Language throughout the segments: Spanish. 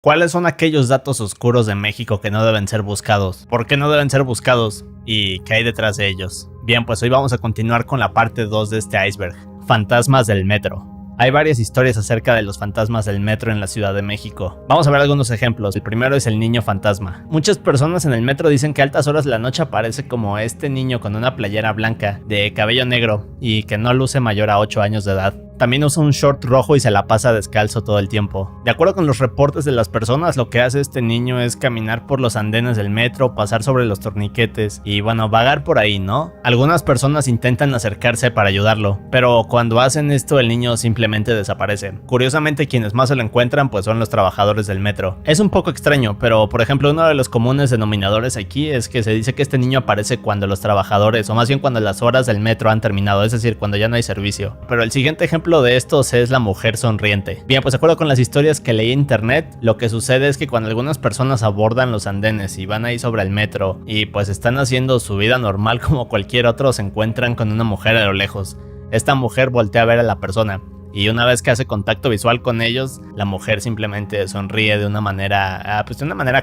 ¿Cuáles son aquellos datos oscuros de México que no deben ser buscados? ¿Por qué no deben ser buscados? ¿Y qué hay detrás de ellos? Bien, pues hoy vamos a continuar con la parte 2 de este iceberg, fantasmas del metro. Hay varias historias acerca de los fantasmas del metro en la Ciudad de México. Vamos a ver algunos ejemplos. El primero es el niño fantasma. Muchas personas en el metro dicen que a altas horas de la noche aparece como este niño con una playera blanca, de cabello negro y que no luce mayor a 8 años de edad. También usa un short rojo y se la pasa descalzo todo el tiempo. De acuerdo con los reportes de las personas, lo que hace este niño es caminar por los andenes del metro, pasar sobre los torniquetes y bueno, vagar por ahí, ¿no? Algunas personas intentan acercarse para ayudarlo, pero cuando hacen esto el niño simplemente desaparece. Curiosamente, quienes más se lo encuentran pues son los trabajadores del metro. Es un poco extraño, pero por ejemplo uno de los comunes denominadores aquí es que se dice que este niño aparece cuando los trabajadores, o más bien cuando las horas del metro han terminado, es decir, cuando ya no hay servicio. Pero el siguiente ejemplo de estos es la mujer sonriente. Bien, pues de acuerdo con las historias que leí en internet, lo que sucede es que cuando algunas personas abordan los andenes y van ahí sobre el metro y pues están haciendo su vida normal como cualquier otro, se encuentran con una mujer a lo lejos. Esta mujer voltea a ver a la persona y una vez que hace contacto visual con ellos, la mujer simplemente sonríe de una manera,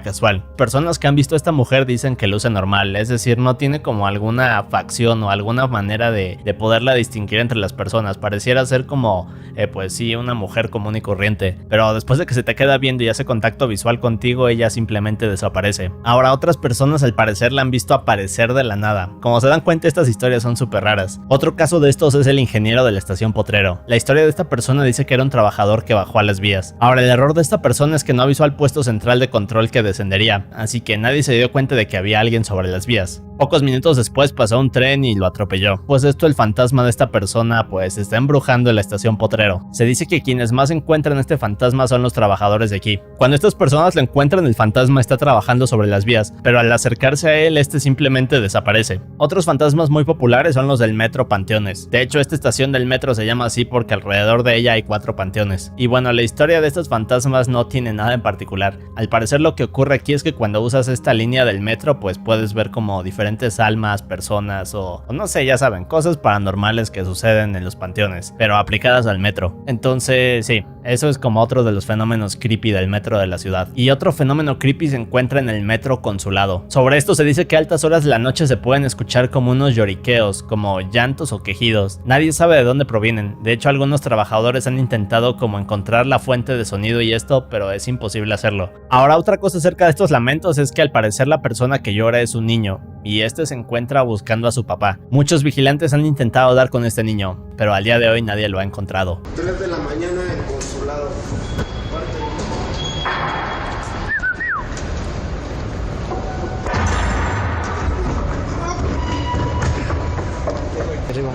casual. Personas que han visto a esta mujer dicen que luce normal, es decir, no tiene como alguna facción o alguna manera de poderla distinguir entre las personas. Pareciera ser como, pues sí, una mujer común y corriente, pero después de que se te queda viendo y hace contacto visual contigo, ella simplemente desaparece. Ahora, otras personas al parecer la han visto aparecer de la nada. Como se dan cuenta, estas historias son súper raras. Otro caso de estos es el ingeniero de la estación Potrero. La historia de esta persona dice que era un trabajador que bajó a las vías. Ahora, el error de esta persona es que no avisó al puesto central de control que descendería, así que nadie se dio cuenta de que había alguien sobre las vías. Pocos minutos después pasó un tren y lo atropelló. Pues esto, el fantasma de esta persona pues está embrujando la estación Potrero. Se dice que quienes más encuentran este fantasma son los trabajadores de aquí. Cuando estas personas lo encuentran, el fantasma está trabajando sobre las vías, pero al acercarse a él, este simplemente desaparece. Otros fantasmas muy populares son los del metro Panteones. De hecho, esta estación del metro se llama así porque alrededor de ella hay 4 panteones. Y bueno, la historia de estos fantasmas no tiene nada en particular. Al parecer lo que ocurre aquí es que cuando usas esta línea del metro pues puedes ver como diferentes almas, personas o no sé, ya saben, cosas paranormales que suceden en los panteones, pero aplicadas al metro. Entonces sí, eso es como otro de los fenómenos creepy del metro de la ciudad. Y otro fenómeno creepy se encuentra en el metro Consulado. Sobre esto se dice que a altas horas de la noche se pueden escuchar como unos lloriqueos, como llantos o quejidos. Nadie sabe de dónde provienen. De hecho, algunos trabajadores han intentado como encontrar la fuente de sonido y esto, pero es imposible hacerlo. Ahora, otra cosa acerca de estos lamentos es que al parecer la persona que llora es un niño y este se encuentra buscando a su papá. Muchos vigilantes han intentado dar con este niño, pero al día de hoy nadie lo ha encontrado. 3 de la mañana en Consulado.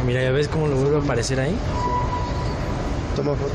Mira, ya ves cómo lo vuelve a aparecer ahí. Toma foto.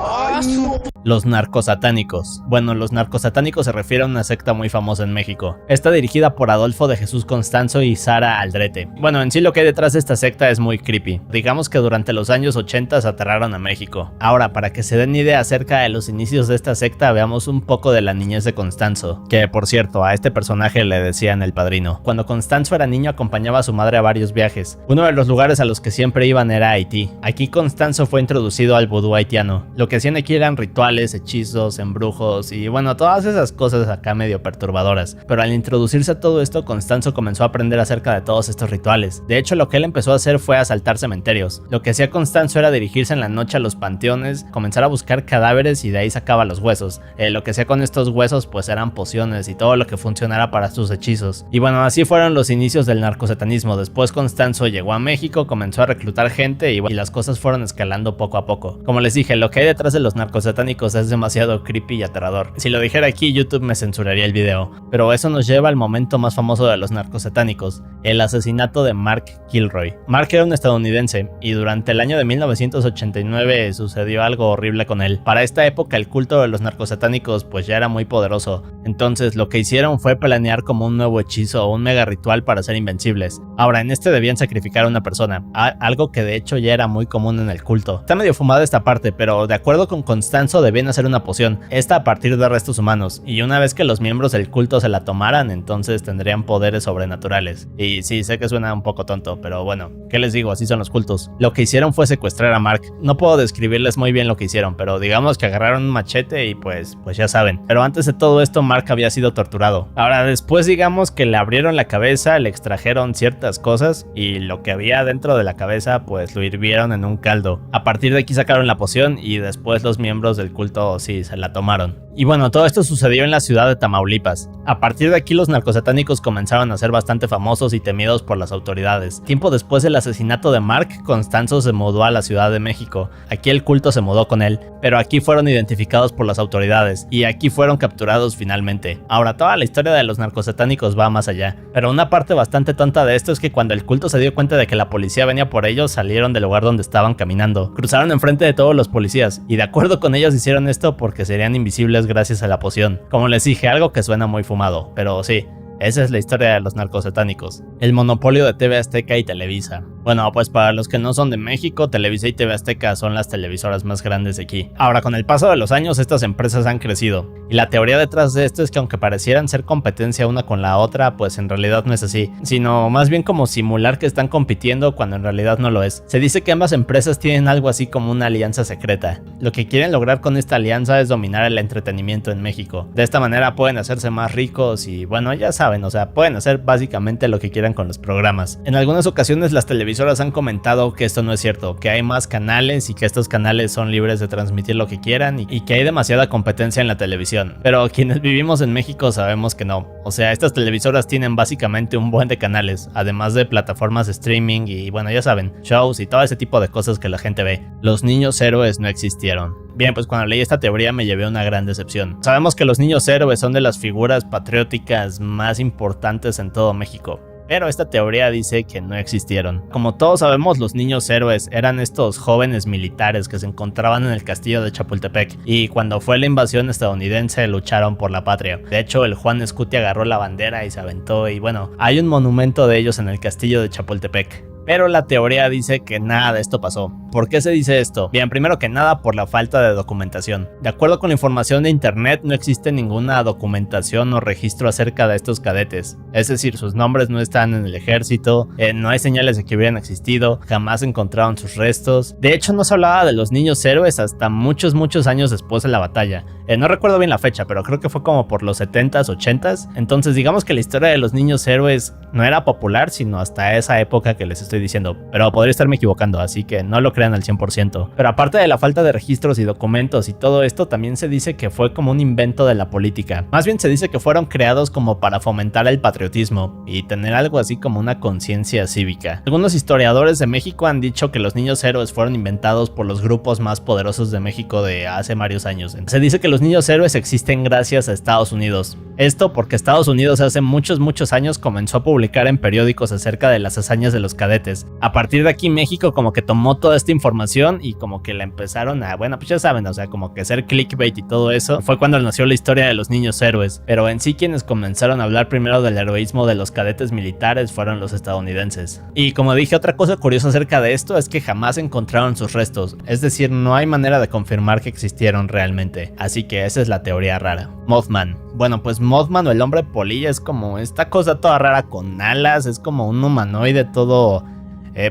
¡Ay, no! Los narcosatánicos. Bueno, los narcosatánicos se refiere a una secta muy famosa en México. Está dirigida por Adolfo de Jesús Constanzo y Sara Aldrete. Bueno, en sí lo que hay detrás de esta secta es muy creepy. Digamos que durante los años 80 aterraron a México. Ahora, para que se den idea acerca de los inicios de esta secta, veamos un poco de la niñez de Constanzo, que por cierto, a este personaje le decían el padrino. Cuando Constanzo era niño acompañaba a su madre a varios viajes. Uno de los lugares a los que siempre iban era Haití. Aquí Constanzo fue introducido al vudú haitiano. Lo que hacían aquí eran rituales, hechizos, embrujos y bueno, todas esas cosas acá medio perturbadoras. Pero al introducirse a todo esto, Constanzo comenzó a aprender acerca de todos estos rituales. De hecho, lo que él empezó a hacer fue asaltar cementerios. Lo que hacía Constanzo era dirigirse en la noche a los panteones, comenzar a buscar cadáveres y de ahí sacaba los huesos. Lo que hacía con estos huesos pues eran pociones y todo lo que funcionara para sus hechizos. Y bueno, así fueron los inicios del narcosatanismo. Después Constanzo llegó a México, comenzó a reclutar gente y las cosas fueron escalando poco a poco. Como les dije, lo que hay detrás de los narcosatánicos es demasiado creepy y aterrador. Si lo dijera aquí, YouTube me censuraría el video. Pero eso nos lleva al momento más famoso de los narcosatánicos, el asesinato de Mark Kilroy. Mark era un estadounidense y durante el año de 1989 sucedió algo horrible con él. Para esta época el culto de los narcosatánicos pues ya era muy poderoso. Entonces lo que hicieron fue planear como un nuevo hechizo o un mega ritual para ser invencibles. Ahora, en este debían sacrificar a una persona, algo que de hecho ya era muy común en el culto. Está medio fumada esta parte, pero de acuerdo con Constanzo debían hacer una poción, esta a partir de restos humanos, y una vez que los miembros del culto se la tomaran, entonces tendrían poderes sobrenaturales. Y sí, sé que suena un poco tonto, pero bueno, ¿qué les digo? Así son los cultos. Lo que hicieron fue secuestrar a Mark. No puedo describirles muy bien lo que hicieron, pero digamos que agarraron un machete y pues ya saben. Pero antes de todo esto, Mark había sido torturado. Ahora después digamos que le abrieron la cabeza, le extrajeron ciertas cosas y lo que había dentro de la cabeza pues lo hirvieron en un caldo. A partir de aquí sacaron la poción y después los miembros del culto sí se la tomaron. Y bueno, todo esto sucedió en la ciudad de Tamaulipas. A partir de aquí los narcosatánicos comenzaron a ser bastante famosos y temidos por las autoridades. Tiempo después del asesinato de Mark, Constanzo se mudó a la Ciudad de México. Aquí el culto se mudó con él, pero aquí fueron identificados por las autoridades y aquí fueron capturados finalmente. Ahora, toda la historia de los narcosatánicos va más allá, pero una parte bastante tonta de esto es que cuando el culto se dio cuenta de que la policía venía por ellos, salieron del lugar donde estaban caminando, cruzaron enfrente de todos los policías y de acuerdo con ellos hicieron esto porque serían invisibles gracias a la poción. Como les dije, algo que suena muy fumado, pero sí, esa es la historia de los narcosatánicos. El monopolio de TV Azteca y Televisa. Bueno, pues para los que no son de México, Televisa y TV Azteca son las televisoras más grandes de aquí. Ahora, con el paso de los años, estas empresas han crecido. Y la teoría detrás de esto es que aunque parecieran ser competencia una con la otra, pues en realidad no es así, sino más bien como simular que están compitiendo cuando en realidad no lo es. Se dice que ambas empresas tienen algo así como una alianza secreta. Lo que quieren lograr con esta alianza es dominar el entretenimiento en México. De esta manera pueden hacerse más ricos y bueno, ya saben, o sea, pueden hacer básicamente lo que quieran con los programas. En algunas ocasiones las televisoras han comentado que esto no es cierto, que hay más canales y que estos canales son libres de transmitir lo que quieran y que hay demasiada competencia en la televisión. Pero quienes vivimos en México sabemos que no. O sea, estas televisoras tienen básicamente un buen de canales, además de plataformas de streaming y bueno, ya saben, shows y todo ese tipo de cosas que la gente ve. Los niños héroes no existieron. Bien, pues cuando leí esta teoría me llevé una gran decepción. Sabemos que los niños héroes son de las figuras patrióticas más importantes en todo México, pero esta teoría dice que no existieron. Como todos sabemos, los niños héroes eran estos jóvenes militares que se encontraban en el castillo de Chapultepec y cuando fue la invasión estadounidense lucharon por la patria. De hecho, el Juan Escuti agarró la bandera y se aventó y bueno, hay un monumento de ellos en el castillo de Chapultepec. Pero la teoría dice que nada de esto pasó. ¿Por qué se dice esto? Bien, primero que nada por la falta de documentación. De acuerdo con la información de internet, no existe ninguna documentación o registro acerca de estos cadetes. Es decir, sus nombres no están en el ejército, no hay señales de que hubieran existido, jamás encontraron sus restos. De hecho, no se hablaba de los niños héroes hasta muchos años después de la batalla. No recuerdo bien la fecha, pero creo que fue como por los 70s, 80s. Entonces digamos que la historia de los niños héroes no era popular, sino hasta esa época que les estoy diciendo, pero podría estarme equivocando, así que no lo crean al 100%. Pero aparte de la falta de registros y documentos y todo esto, también se dice que fue como un invento de la política. Más bien se dice que fueron creados como para fomentar el patriotismo y tener algo así como una conciencia cívica. Algunos historiadores de México han dicho que los niños héroes fueron inventados por los grupos más poderosos de México de hace varios años. Se dice que los niños héroes existen gracias a Estados Unidos. Esto porque Estados Unidos hace muchos años comenzó a publicar en periódicos acerca de las hazañas de los cadetes. A partir de aquí México como que tomó toda esta información y como que la empezaron a, bueno, pues ya saben, o sea, como que hacer clickbait y todo eso. Fue cuando nació la historia de los niños héroes, pero en sí quienes comenzaron a hablar primero del heroísmo de los cadetes militares fueron los estadounidenses. Y como dije, otra cosa curiosa acerca de esto es que jamás encontraron sus restos, es decir, no hay manera de confirmar que existieron realmente, así que esa es la teoría rara. Mothman. Bueno, pues Mothman o el hombre polilla es como esta cosa toda rara con alas, es como un humanoide todo...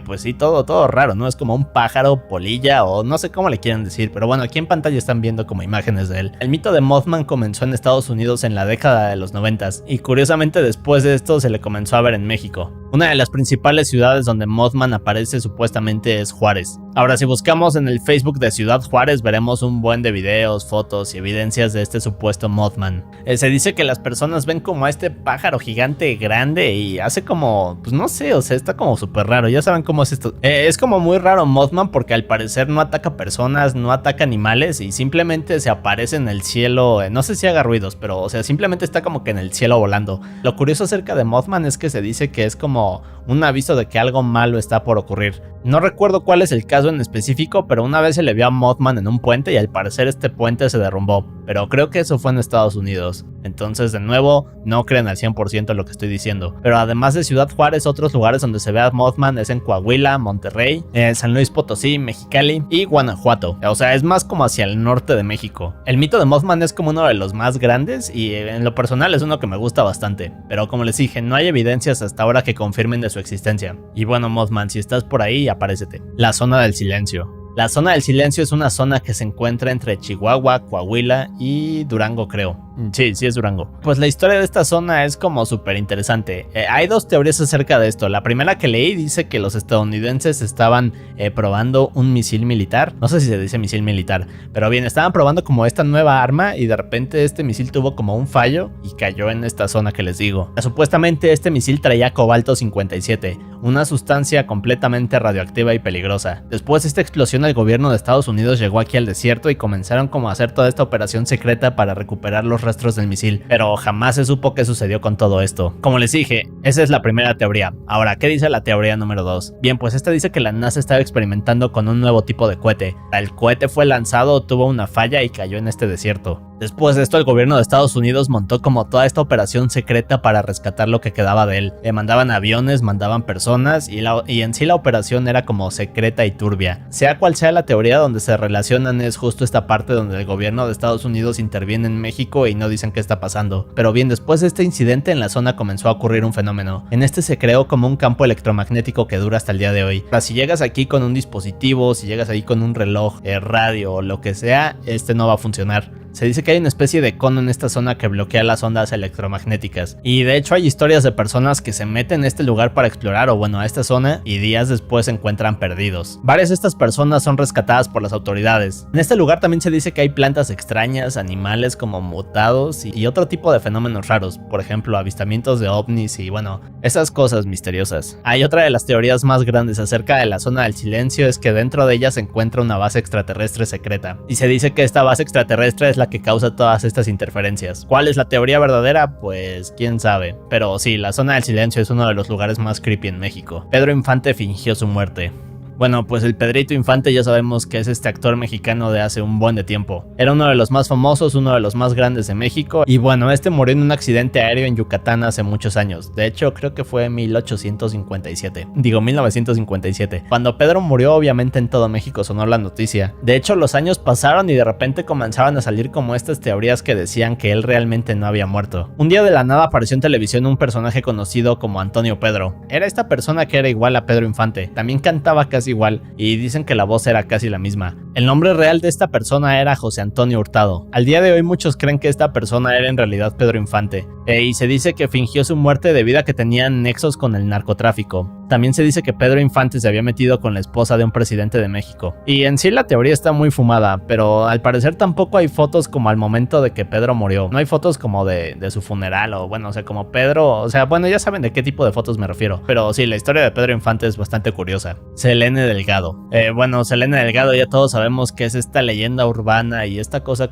pues sí, todo raro, ¿no? Es como un pájaro polilla o no sé cómo le quieren decir, pero bueno, aquí en pantalla están viendo como imágenes de él. El mito de Mothman comenzó en Estados Unidos en la década de los 90s y curiosamente después de esto se le comenzó a ver en México. Una de las principales ciudades donde Mothman aparece supuestamente es Juárez. Ahora, si buscamos en el Facebook de Ciudad Juárez, veremos un buen de videos, fotos y evidencias de este supuesto Mothman. Se dice que las personas ven como a este pájaro gigante grande y hace como, pues no sé, o sea, está como súper raro. Ya saben cómo es esto. Es como muy raro Mothman porque al parecer no ataca personas, no ataca animales y simplemente se aparece en el cielo. No sé si haga ruidos, pero o sea, simplemente está como que en el cielo volando. Lo curioso acerca de Mothman es que se dice que es como un aviso de que algo malo está por ocurrir. No recuerdo cuál es el caso en específico, pero una vez se le vio a Mothman en un puente y al parecer este puente se derrumbó, pero creo que eso fue en Estados Unidos. Entonces, de nuevo, no crean al 100% lo que estoy diciendo. Pero además de Ciudad Juárez, otros lugares donde se ve a Mothman es en Coahuila, Monterrey, San Luis Potosí, Mexicali y Guanajuato. O sea, es más como hacia el norte de México. El mito de Mothman es como uno de los más grandes y en lo personal es uno que me gusta bastante. Pero como les dije, no hay evidencias hasta ahora que confirmen de su existencia. Y bueno, Mothman, si estás por ahí, apárecete. La zona del silencio. La zona del silencio es una zona que se encuentra entre Chihuahua, Coahuila y Durango, creo. Sí es Durango. Pues la historia de esta zona es como súper interesante. Hay dos teorías acerca de esto. La primera que leí dice que los estadounidenses estaban probando un misil militar. No sé si se dice misil militar, pero bien, estaban probando como esta nueva arma y de repente este misil tuvo como un fallo y cayó en esta zona que les digo. Supuestamente este misil traía cobalto 57, una sustancia completamente radioactiva y peligrosa. Después de esta explosión, el gobierno de Estados Unidos llegó aquí al desierto y comenzaron como a hacer toda esta operación secreta para recuperar los rastros del misil, pero jamás se supo qué sucedió con todo esto. Como les dije, esa es la primera teoría. Ahora, ¿qué dice la teoría número 2? Bien, pues esta dice que la NASA estaba experimentando con un nuevo tipo de cohete. El cohete fue lanzado, tuvo una falla y cayó en este desierto. Después de esto, el gobierno de Estados Unidos montó como toda esta operación secreta para rescatar lo que quedaba de él. Mandaban aviones, mandaban personas y en sí la operación era como secreta y turbia. Sea cual sea la teoría, donde se relacionan es justo esta parte donde el gobierno de Estados Unidos interviene en México y no dicen qué está pasando. Pero bien, después de este incidente en la zona comenzó a ocurrir un fenómeno. En este se creó como un campo electromagnético que dura hasta el día de hoy. Ahora, si llegas aquí con un dispositivo, si llegas ahí con un reloj, radio o lo que sea, este no va a funcionar. Se dice que hay una especie de cono en esta zona que bloquea las ondas electromagnéticas. Y de hecho hay historias de personas que se meten a este lugar para explorar a esta zona y días después se encuentran perdidos. Varias de estas personas son rescatadas por las autoridades. En este lugar también se dice que hay plantas extrañas, animales como mutados y otro tipo de fenómenos raros. Por ejemplo, avistamientos de ovnis y esas cosas misteriosas. Hay otra de las teorías más grandes acerca de la zona del silencio, es que dentro de ella se encuentra una base extraterrestre secreta. Y se dice que esta base extraterrestre es la que causa todas estas interferencias. ¿Cuál es la teoría verdadera? Pues quién sabe. Pero sí, la zona del silencio es uno de los lugares más creepy en México. Pedro Infante fingió su muerte. Bueno, pues el Pedrito Infante ya sabemos que es este actor mexicano de hace un buen de tiempo. Era uno de los más famosos, uno de los más grandes de México. Y este murió en un accidente aéreo en Yucatán hace muchos años. De hecho, creo que fue en 1957. Cuando Pedro murió, obviamente en todo México sonó la noticia. De hecho, los años pasaron y de repente comenzaban a salir como estas teorías que decían que él realmente no había muerto. Un día de la nada apareció en televisión un personaje conocido como Antonio Pedro. Era esta persona que era igual a Pedro Infante. También cantaba casi igual y dicen que la voz era casi la misma. El nombre real de esta persona era José Antonio Hurtado. Al día de hoy muchos creen que esta persona era en realidad Pedro Infante, y se dice que fingió su muerte debido a que tenía nexos con el narcotráfico. También se dice que Pedro Infante se había metido con la esposa de un presidente de México. Y en sí la teoría está muy fumada, pero al parecer tampoco hay fotos como al momento de que Pedro murió. No hay fotos como de su funeral como Pedro, ya saben de qué tipo de fotos me refiero. Pero sí, la historia de Pedro Infante es bastante curiosa. Selene Delgado. Selene Delgado ya todos sabemos que es esta leyenda urbana y esta cosa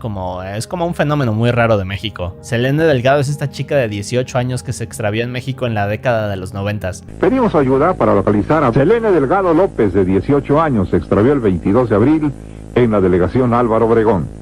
es como un fenómeno muy raro de México. Selene Delgado es esta chica de 18 años que se extravió en México en la década de los 90s. Pedimos ayuda para localizar a Selene Delgado López, de 18 años, se extravió el 22 de abril en la delegación Álvaro Obregón.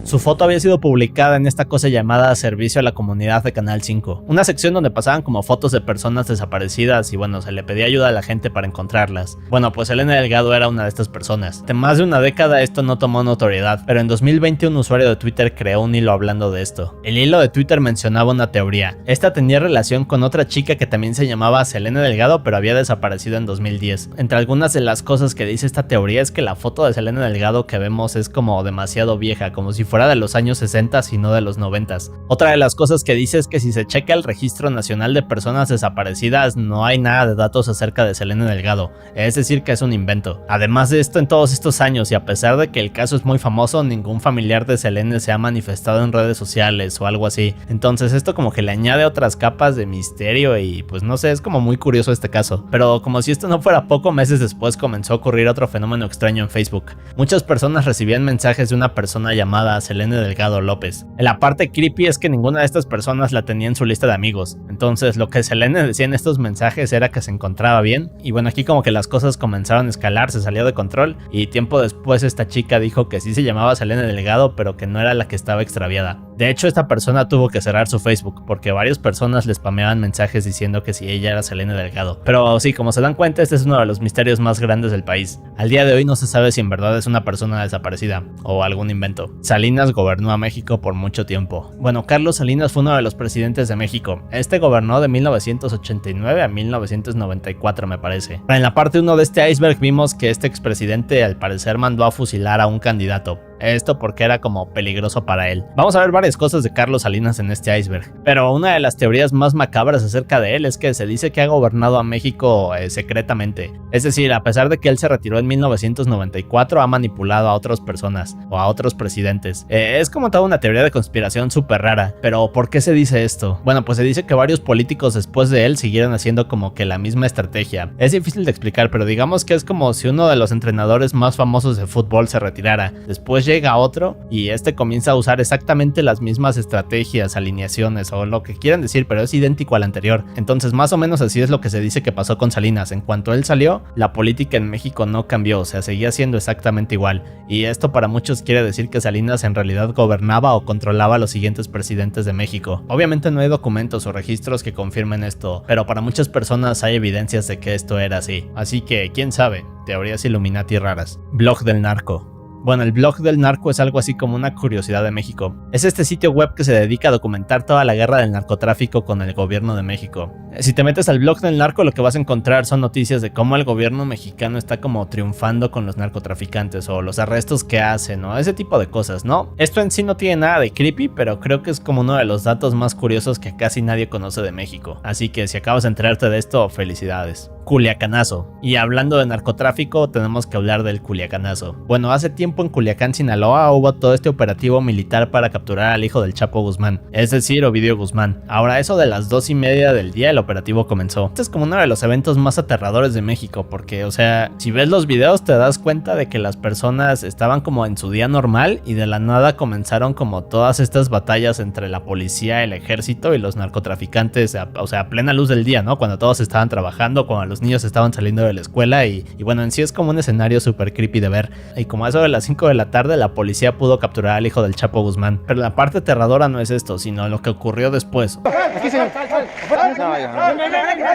Su foto había sido publicada en esta cosa llamada Servicio a la Comunidad de Canal 5, una sección donde pasaban como fotos de personas desaparecidas y se le pedía ayuda a la gente para encontrarlas. Pues Selene Delgado era una de estas personas. De más de una década esto no tomó notoriedad, pero en 2020 un usuario de Twitter creó un hilo hablando de esto. El hilo de Twitter mencionaba una teoría. Esta tenía relación con otra chica que también se llamaba Selene Delgado, pero había desaparecido en 2010. Entre algunas de las cosas que dice esta teoría es que la foto de Selene Delgado que vemos es como demasiado vieja, como si fuera de los años 60 y no de los 90. Otra de las cosas que dice es que si se checa el Registro Nacional de Personas Desaparecidas no hay nada de datos acerca de Selene Delgado, es decir que es un invento. Además de esto, en todos estos años y a pesar de que el caso es muy famoso, ningún familiar de Selene se ha manifestado en redes sociales o algo así. Entonces esto como que le añade otras capas de misterio y es como muy curioso este caso. Pero como si esto no fuera poco, meses después comenzó a ocurrir otro fenómeno extraño en Facebook. Muchas personas recibían mensajes de una persona llamada Selene Selene Delgado López. La parte creepy es que ninguna de estas personas la tenía en su lista de amigos, entonces lo que Selene decía en estos mensajes era que se encontraba bien, y bueno, aquí como que las cosas comenzaron a escalar, se salió de control, y tiempo después esta chica dijo que sí se llamaba Selene Delgado, pero que no era la que estaba extraviada. De hecho, esta persona tuvo que cerrar su Facebook porque varias personas le spameaban mensajes diciendo que si ella era Selene Delgado. Pero sí, como se dan cuenta, este es uno de los misterios más grandes del país. Al día de hoy no se sabe si en verdad es una persona desaparecida o algún invento. Salinas gobernó a México por mucho tiempo. Bueno, Carlos Salinas fue uno de los presidentes de México. Este gobernó de 1989 a 1994, me parece. En la parte 1 de este iceberg vimos que este expresidente al parecer mandó a fusilar a un candidato. Esto porque era como peligroso para él. Vamos a ver varias cosas de Carlos Salinas en este iceberg, pero una de las teorías más macabras acerca de él es que se dice que ha gobernado a México secretamente. Es decir, a pesar de que él se retiró en 1994, ha manipulado a otras personas o a otros presidentes. Es como toda una teoría de conspiración súper rara, pero ¿por qué se dice esto? Bueno, pues se dice que varios políticos después de él siguieron haciendo como que la misma estrategia. Es difícil de explicar, pero digamos que es como si uno de los entrenadores más famosos de fútbol se retirara. Después llega otro y este comienza a usar exactamente las mismas estrategias, alineaciones o lo que quieran decir, pero es idéntico al anterior. Entonces más o menos así es lo que se dice que pasó con Salinas. En cuanto él salió, la política en México no cambió, o sea, seguía siendo exactamente igual, y esto para muchos quiere decir que Salinas en realidad gobernaba o controlaba a los siguientes presidentes de México. Obviamente no hay documentos o registros que confirmen esto, pero para muchas personas hay evidencias de que esto era así que quién sabe, teorías Illuminati raras. Blog del narco. Bueno, el blog del narco es algo así como una curiosidad de México. Es este sitio web que se dedica a documentar toda la guerra del narcotráfico con el gobierno de México. Si te metes al blog del narco, lo que vas a encontrar son noticias de cómo el gobierno mexicano está como triunfando con los narcotraficantes o los arrestos que hacen o ese tipo de cosas, ¿no? Esto en sí no tiene nada de creepy, pero creo que es como uno de los datos más curiosos que casi nadie conoce de México. Así que si acabas de enterarte de esto, felicidades. Culiacanazo. Y hablando de narcotráfico, tenemos que hablar del Culiacanazo. Bueno, hace tiempo en Culiacán, Sinaloa, hubo todo este operativo militar para capturar al hijo del Chapo Guzmán, es decir, Ovidio Guzmán. Ahora, eso de las 2:30 del día, el operativo comenzó. Este es como uno de los eventos más aterradores de México, porque, o sea, si ves los videos te das cuenta de que las personas estaban como en su día normal y de la nada comenzaron como todas estas batallas entre la policía, el ejército y los narcotraficantes, o sea, a plena luz del día, ¿no? Cuando todos estaban trabajando, cuando los niños estaban saliendo de la escuela y bueno, en sí es como un escenario súper creepy de ver. Y como a eso de las 5 de la tarde, la policía pudo capturar al hijo del Chapo Guzmán. Pero la parte aterradora no es esto, sino lo que ocurrió después.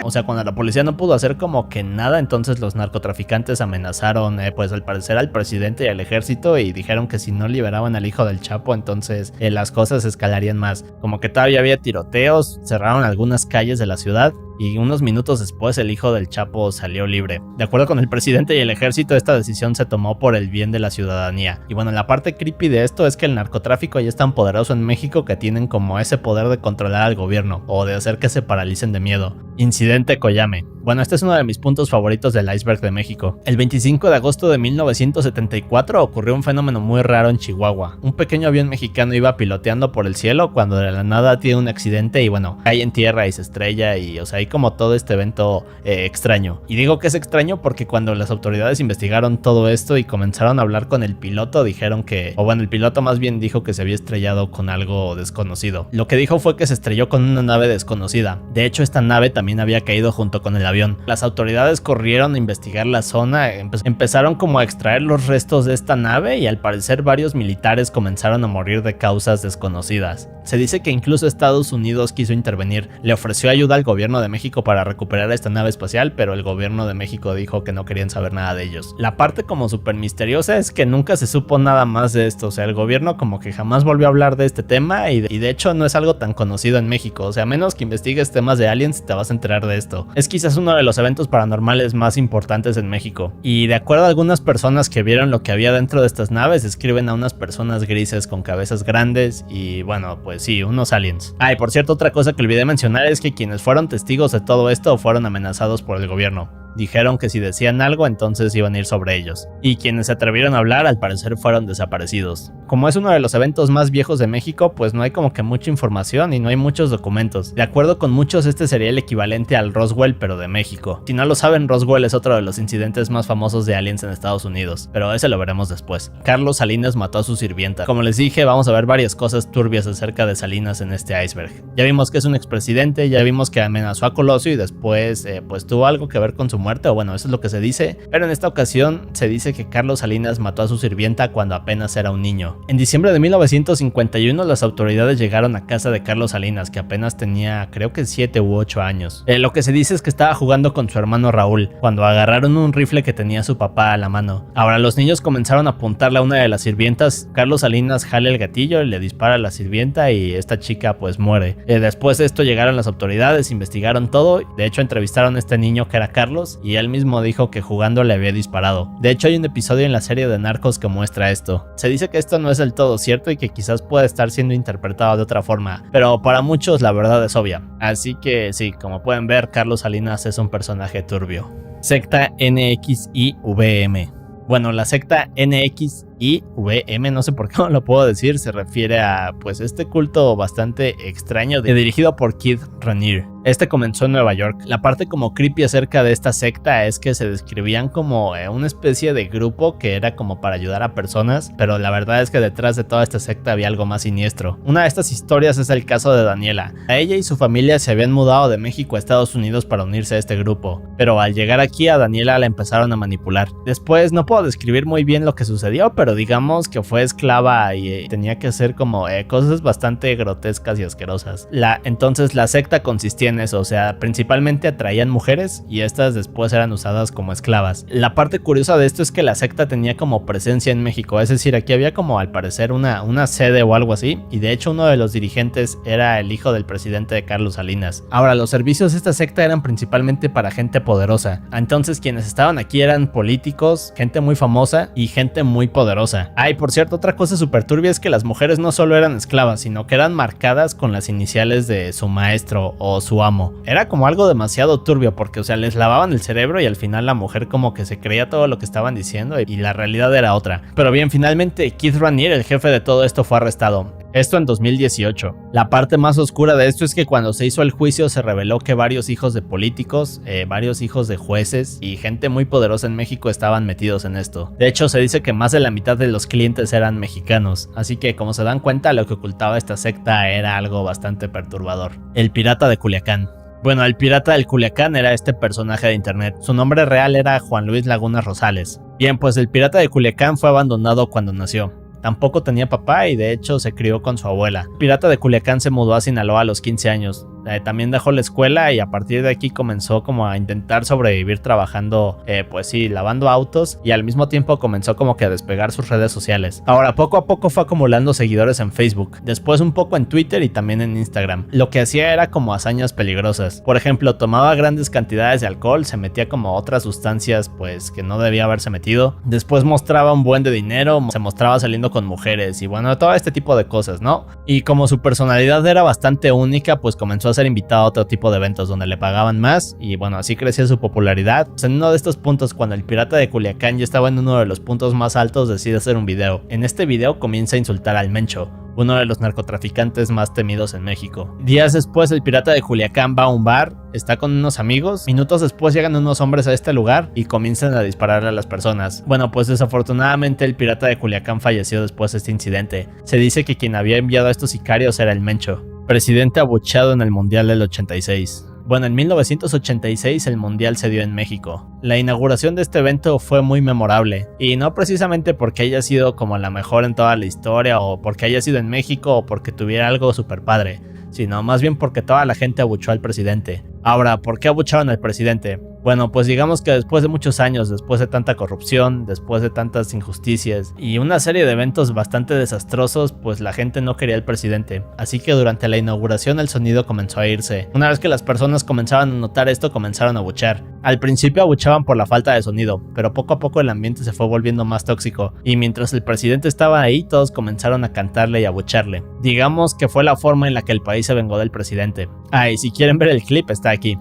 O sea, cuando la policía no pudo hacer como que nada, entonces los narcotraficantes amenazaron, pues al parecer al presidente y al ejército, y dijeron que si no liberaban al hijo del Chapo, entonces las cosas escalarían más. Como que todavía había tiroteos, cerraron algunas calles de la ciudad, y unos minutos después el hijo del Chapo salió libre. De acuerdo con el presidente y el ejército, esta decisión se tomó por el bien de la ciudadanía. Y bueno, la parte creepy de esto es que el narcotráfico ya es tan poderoso en México que tienen como ese poder de controlar al gobierno o de hacer que se paralicen de miedo. Incidente Coyame. Bueno, este es uno de mis puntos favoritos del iceberg de México. El 25 de agosto de 1974 ocurrió un fenómeno muy raro en Chihuahua. Un pequeño avión mexicano iba piloteando por el cielo cuando de la nada tiene un accidente y bueno, cae en tierra y se estrella y o sea, hay como todo este evento extraño. Y digo que es extraño porque cuando las autoridades investigaron todo esto y comenzaron a hablar con el piloto, dijeron que, o bueno, el piloto más bien dijo que se había estrellado con algo desconocido. Lo que dijo fue que se estrelló con una nave desconocida. De hecho, esta nave también había caído junto con el avión. Las autoridades corrieron a investigar la zona, empezaron como a extraer los restos de esta nave y al parecer varios militares comenzaron a morir de causas desconocidas. Se dice que incluso Estados Unidos quiso intervenir, le ofreció ayuda al gobierno de México para recuperar esta nave espacial, pero el gobierno de México dijo que no querían saber nada de ellos. La parte como súper misteriosa es que nunca se supo nada más de esto, o sea, el gobierno como que jamás volvió a hablar de este tema y de hecho no es algo tan conocido en México, o sea, a menos que investigues temas de aliens te vas a enterar de esto. Es quizás uno de los eventos paranormales más importantes en México, y de acuerdo a algunas personas que vieron lo que había dentro de estas naves, describen a unas personas grises con cabezas grandes y bueno, pues sí, unos aliens. Y por cierto, otra cosa que olvidé mencionar es que quienes fueron testigos de todo esto fueron amenazados por el gobierno. Dijeron que si decían algo entonces iban a ir sobre ellos, y quienes se atrevieron a hablar al parecer fueron desaparecidos. Como es uno de los eventos más viejos de México, pues no hay como que mucha información y no hay muchos documentos. De acuerdo con muchos, este sería el equivalente al Roswell pero de México. Si no lo saben, Roswell es otro de los incidentes más famosos de aliens en Estados Unidos, pero ese lo veremos después. Carlos Salinas mató a su sirvienta. Como les dije, vamos a ver varias cosas turbias acerca de Salinas en este iceberg. Ya vimos que es un expresidente, ya vimos que amenazó a Colosio y después pues tuvo algo que ver con su muerte, o bueno, eso es lo que se dice, pero en esta ocasión se dice que Carlos Salinas mató a su sirvienta cuando apenas era un niño. En diciembre de 1951 las autoridades llegaron a casa de Carlos Salinas, que apenas tenía creo que 7 u 8 años. Lo que se dice es que estaba jugando con su hermano Raúl, cuando agarraron un rifle que tenía su papá a la mano. Ahora los niños comenzaron a apuntarle a una de las sirvientas. Carlos Salinas jala el gatillo, le dispara a la sirvienta y esta chica pues muere. Después de esto llegaron las autoridades, investigaron todo, de hecho entrevistaron a este niño que era Carlos y él mismo dijo que jugando le había disparado. De hecho hay un episodio en la serie de Narcos que muestra esto. Se dice que esto no es del todo cierto y que quizás pueda estar siendo interpretado de otra forma, pero para muchos la verdad es obvia. Así que sí, como pueden ver, Carlos Salinas es un personaje turbio. Secta NXIVM. Bueno, la secta NXIVM, no sé por qué no lo puedo decir, se refiere a pues este culto bastante extraño dirigido por Keith Raniere. Este comenzó en Nueva York. La parte como creepy acerca de esta secta es que se describían como una especie de grupo que era como para ayudar a personas, pero la verdad es que detrás de toda esta secta había algo más siniestro. Una de estas historias es el caso de Daniela. A ella y su familia se habían mudado de México a Estados Unidos para unirse a este grupo, pero al llegar aquí a Daniela la empezaron a manipular. Después no puedo describir muy bien lo que sucedió, pero digamos que fue esclava y tenía que hacer como cosas bastante grotescas y asquerosas. Entonces la secta consistía en eso, o sea, principalmente atraían mujeres y estas después eran usadas como esclavas. La parte curiosa de esto es que la secta tenía como presencia en México, es decir, aquí había como al parecer una sede o algo así, y de hecho uno de los dirigentes era el hijo del presidente de Carlos Salinas. Ahora, los servicios de esta secta eran principalmente para gente poderosa, entonces quienes estaban aquí eran políticos, gente muy famosa y gente muy poderosa. Y por cierto, otra cosa súper turbia es que las mujeres no solo eran esclavas, sino que eran marcadas con las iniciales de su maestro o su amo. Era como algo demasiado turbio porque, o sea, les lavaban el cerebro y al final la mujer como que se creía todo lo que estaban diciendo y la realidad era otra. Pero bien, finalmente Keith Raniere, el jefe de todo esto, fue arrestado. Esto en 2018. La parte más oscura de esto es que cuando se hizo el juicio se reveló que varios hijos de políticos, varios hijos de jueces y gente muy poderosa en México estaban metidos en esto. De hecho, se dice que más de la mitad de los clientes eran mexicanos, así que como se dan cuenta, lo que ocultaba esta secta era algo bastante perturbador. El pirata de Culiacán. Bueno, el pirata del Culiacán era este personaje de internet. Su nombre real era Juan Luis Laguna Rosales. Bien, pues el pirata de Culiacán fue abandonado cuando nació. Tampoco tenía papá y de hecho se crió con su abuela. El pirata de Culiacán se mudó a Sinaloa a los 15 años. También dejó la escuela y a partir de aquí comenzó como a intentar sobrevivir trabajando, pues sí, lavando autos, y al mismo tiempo comenzó como que a despegar sus redes sociales. Ahora, poco a poco fue acumulando seguidores en Facebook, después un poco en Twitter y también en Instagram. Lo que hacía era como hazañas peligrosas. Por ejemplo, tomaba grandes cantidades de alcohol, se metía como otras sustancias pues que no debía haberse metido. Después mostraba un buen de dinero, se mostraba saliendo con mujeres y bueno, todo este tipo de cosas, ¿no? Y como su personalidad era bastante única, pues comenzó a ser invitado a otro tipo de eventos donde le pagaban más y bueno, así crecía su popularidad. Pues en uno de estos puntos, cuando el pirata de Culiacán ya estaba en uno de los puntos más altos, decide hacer un video. En este video comienza a insultar al Mencho, uno de los narcotraficantes más temidos en México. Días después, el pirata de Culiacán va a un bar, está con unos amigos. Minutos después llegan unos hombres a este lugar y comienzan a disparar a las personas. Bueno, pues desafortunadamente el pirata de Culiacán falleció después de este incidente. Se dice que quien había enviado a estos sicarios era el Mencho, presidente abucheado en el Mundial del 86. Bueno, en 1986 el Mundial se dio en México. La inauguración de este evento fue muy memorable, y no precisamente porque haya sido como la mejor en toda la historia, o porque haya sido en México, o porque tuviera algo super padre, sino más bien porque toda la gente abuchó al presidente. Ahora, ¿por qué abucharon al presidente? Bueno, pues digamos que después de muchos años, después de tanta corrupción, después de tantas injusticias y una serie de eventos bastante desastrosos, pues la gente no quería al presidente. Así que durante la inauguración el sonido comenzó a irse. Una vez que las personas comenzaban a notar esto, comenzaron a abuchar. Al principio abuchaban por la falta de sonido, pero poco a poco el ambiente se fue volviendo más tóxico, y mientras el presidente estaba ahí, todos comenzaron a cantarle y a abucharle. Digamos que fue la forma en la que el país se vengó del presidente. Y si quieren ver el clip, está aquí.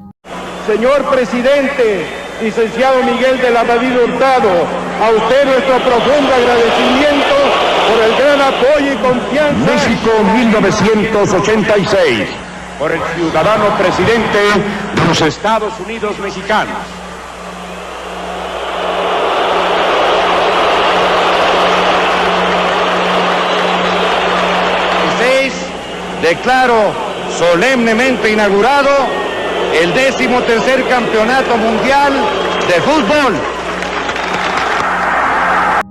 Señor presidente, licenciado Miguel de la Madrid Hurtado, a usted nuestro profundo agradecimiento por el gran apoyo y confianza. México 1986, por el ciudadano presidente de los Estados Unidos mexicanos. Declaro solemnemente inaugurado el 13º Campeonato Mundial de Fútbol.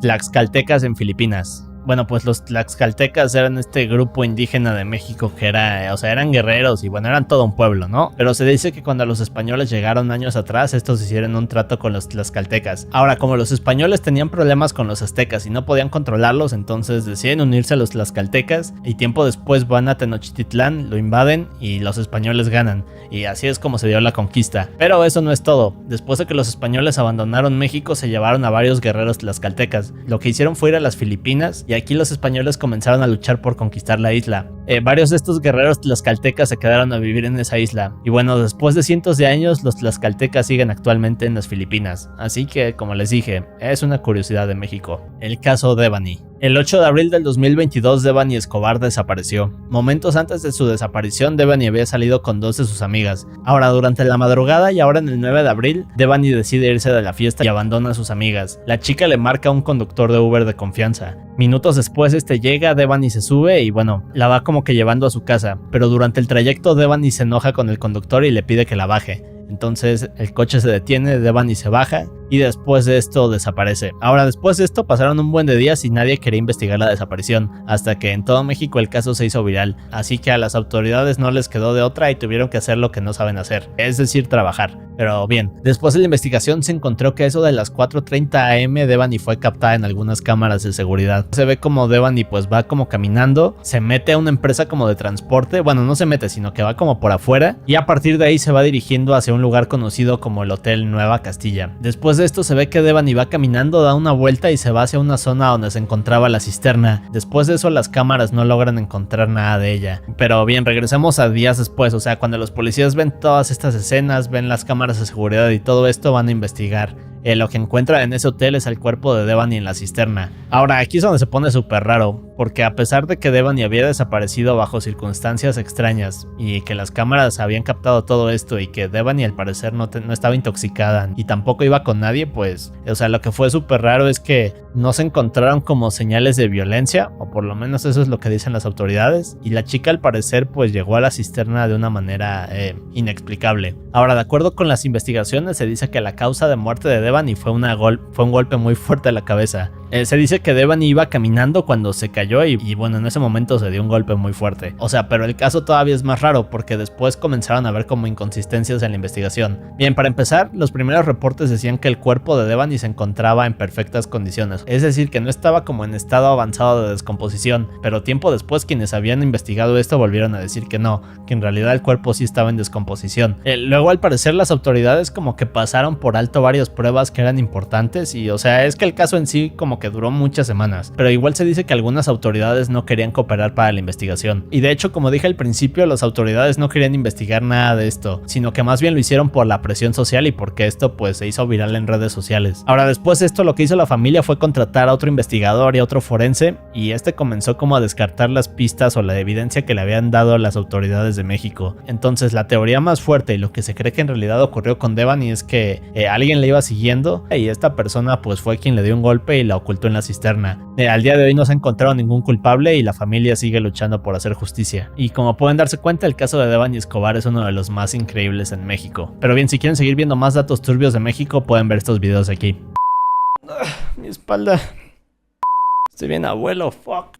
Tlaxcaltecas en Filipinas. Bueno, pues los tlaxcaltecas eran este grupo indígena de México que era, o sea, eran guerreros y bueno, eran todo un pueblo, ¿no? Pero se dice que cuando los españoles llegaron años atrás, estos hicieron un trato con los tlaxcaltecas. Ahora, como los españoles tenían problemas con los aztecas y no podían controlarlos, entonces deciden unirse a los tlaxcaltecas y tiempo después van a Tenochtitlán, lo invaden y los españoles ganan. Y así es como se dio la conquista. Pero eso no es todo. Después de que los españoles abandonaron México, se llevaron a varios guerreros tlaxcaltecas. Lo que hicieron fue ir a las Filipinas y aquí los españoles comenzaron a luchar por conquistar la isla. Varios de estos guerreros tlaxcaltecas se quedaron a vivir en esa isla. Y bueno, después de cientos de años, los tlaxcaltecas siguen actualmente en las Filipinas. Así que, como les dije, es una curiosidad de México. El caso Devani. El 8 de abril del 2022, Devani Escobar desapareció. Momentos antes de su desaparición, Devani había salido con dos de sus amigas. Ahora, durante la madrugada y ahora en el 9 de abril, Devani decide irse de la fiesta y abandona a sus amigas. La chica le marca a un conductor de Uber de confianza. Minutos después este llega, Devani se sube y bueno, la va como que llevando a su casa. Pero durante el trayecto, Devani se enoja con el conductor y le pide que la baje. Entonces el coche se detiene, Devani se baja y después de esto desaparece. Ahora, después de esto pasaron un buen de días y nadie quería investigar la desaparición, hasta que en todo México el caso se hizo viral, así que a las autoridades no les quedó de otra y tuvieron que hacer lo que no saben hacer, es decir, trabajar. Pero bien, después de la investigación se encontró que eso de las 4:30 am Devani fue captada en algunas cámaras de seguridad. Se ve como Devani pues va como caminando, se mete a una empresa como de transporte, bueno, no se mete, sino que va como por afuera y a partir de ahí se va dirigiendo hacia un lugar conocido como el Hotel Nueva Castilla. Después de esto se ve que Devani va caminando, da una vuelta y se va hacia una zona donde se encontraba la cisterna. Después de eso las cámaras no logran encontrar nada de ella. Pero bien, regresemos a días después, o sea, cuando los policías ven todas estas escenas, ven las cámaras de seguridad y todo esto, van a investigar. Lo que encuentran en ese hotel es el cuerpo de Devani en la cisterna. Ahora, aquí es donde se pone súper raro, porque a pesar de que Devani había desaparecido bajo circunstancias extrañas y que las cámaras habían captado todo esto y que Devani al parecer no estaba intoxicada y tampoco iba con nadie, pues, o sea, lo que fue súper raro es que no se encontraron como señales de violencia, o por lo menos eso es lo que dicen las autoridades, y la chica al parecer pues llegó a la cisterna de una manera inexplicable. Ahora, de acuerdo con las investigaciones, se dice que la causa de muerte de Devani fue un golpe muy fuerte a la cabeza. Se dice que Devani iba caminando cuando se cayó y bueno, en ese momento se dio un golpe muy fuerte. O sea, pero el caso todavía es más raro porque después comenzaron a ver como inconsistencias en la investigación. Bien, para empezar, los primeros reportes decían que el cuerpo de Devani se encontraba en perfectas condiciones. Es decir, que no estaba como en estado avanzado de descomposición, pero tiempo después quienes habían investigado esto volvieron a decir que no, que en realidad el cuerpo sí estaba en descomposición. Luego al parecer las autoridades como que pasaron por alto varias pruebas que eran importantes y o sea, es que el caso en sí como que duró muchas semanas, pero igual se dice que algunas autoridades no querían cooperar para la investigación. Y de hecho, como dije al principio, las autoridades no querían investigar nada de esto, sino que más bien lo hicieron por la presión social y porque esto pues se hizo viral en redes sociales. Ahora, después de esto, lo que hizo la familia fue contratar a otro investigador y a otro forense, y este comenzó como a descartar las pistas o la evidencia que le habían dado las autoridades de México. Entonces, la teoría más fuerte y lo que se cree que en realidad ocurrió con Devani es que alguien le iba siguiendo y esta persona pues fue quien le dio un golpe y la ocultó en la cisterna. Al día de hoy no se ha encontrado ningún culpable y la familia sigue luchando por hacer justicia. Y como pueden darse cuenta, el caso de Devani Escobar es uno de los más increíbles en México. Pero bien, si quieren seguir viendo más datos turbios de México, pueden ver estos videos aquí. Mi espalda. Estoy bien, abuelo, fuck.